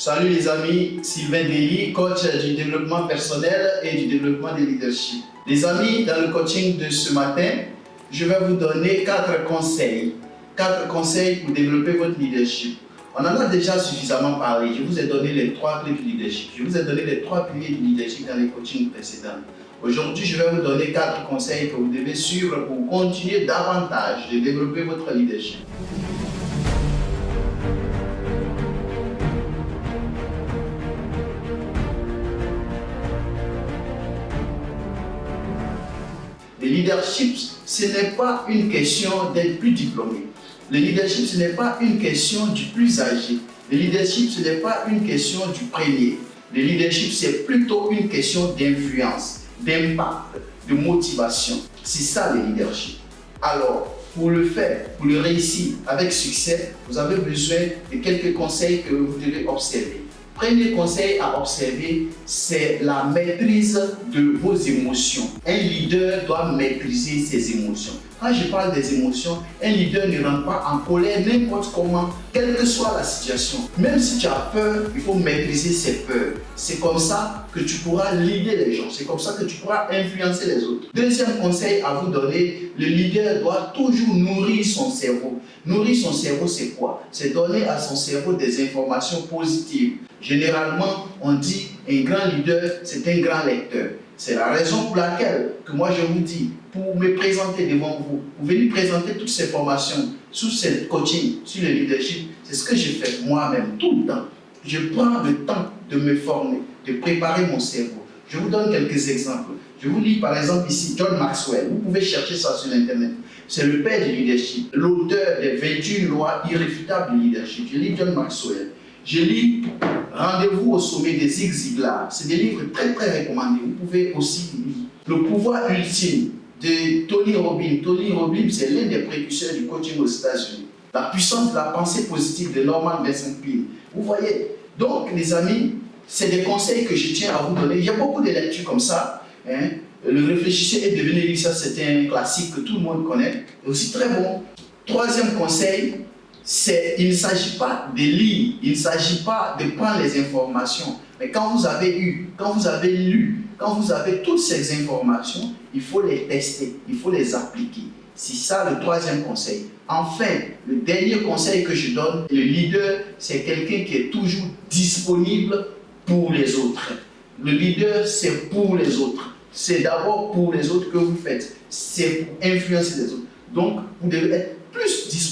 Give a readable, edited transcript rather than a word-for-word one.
Salut les amis, Sylvain Dely, coach du développement personnel et du développement du leadership. Les amis, dans le coaching de ce matin, je vais vous donner 4 conseils. 4 conseils pour développer votre leadership. On en a déjà suffisamment parlé. Je vous ai donné les 3 clés du leadership. Je vous ai donné les 3 piliers du leadership dans les coachings précédents. Aujourd'hui, je vais vous donner 4 conseils que vous devez suivre pour continuer davantage de développer votre leadership. Le leadership, ce n'est pas une question d'être plus diplômé. Le leadership, ce n'est pas une question du plus âgé. Le leadership, ce n'est pas une question du premier. Le leadership, c'est plutôt une question d'influence, d'impact, de motivation. C'est ça le leadership. Alors, pour le faire, pour le réussir avec succès, vous avez besoin de quelques conseils que vous devez observer. Premier conseil à observer, c'est la maîtrise de vos émotions. Un leader doit maîtriser ses émotions. Quand je parle des émotions, un leader ne rentre pas en colère n'importe comment, quelle que soit la situation. Même si tu as peur, il faut maîtriser ses peurs. C'est comme ça que tu pourras leader les gens. C'est comme ça que tu pourras influencer les autres. Deuxième conseil à vous donner, le leader doit toujours nourrir son cerveau. Nourrir son cerveau, c'est quoi? C'est donner à son cerveau des informations positives. Généralement, on dit un grand leader, c'est un grand lecteur. C'est la raison pour laquelle que moi je vous dis, pour me présenter devant vous, pour venir présenter toutes ces formations sur ce coaching, sur le leadership, c'est ce que je fais moi-même tout le temps. Je prends le temps de me former, de préparer mon cerveau. Je vous donne quelques exemples. Je vous lis par exemple ici John Maxwell. Vous pouvez chercher ça sur Internet. C'est le père du leadership, l'auteur des 21 lois irréfutables du leadership. Je lis John Maxwell. Je lis Rendez-vous au sommet des Zig Ziglar. C'est des livres très très recommandés. Vous pouvez aussi lire Le pouvoir ultime de Tony Robbins. Tony Robbins, c'est l'un des précurseurs du coaching aux États-Unis. La puissance de la pensée positive de Norman Vincent Peale. Vous voyez? Donc les amis, c'est des conseils que je tiens à vous donner. Il y a beaucoup de lectures comme ça. Le Réfléchissez et devenez riche, ça c'est un classique que tout le monde connaît. Et aussi très bon. Troisième conseil, il ne s'agit pas de lire, il ne s'agit pas de prendre les informations. Mais quand vous avez lu, quand vous avez toutes ces informations, il faut les tester, il faut les appliquer. C'est ça le troisième conseil. Enfin, le dernier conseil que je donne, le leader, c'est quelqu'un qui est toujours disponible pour les autres. Le leader, c'est pour les autres. C'est d'abord pour les autres que vous faites. C'est pour influencer les autres. Donc, vous devez être plus disponible.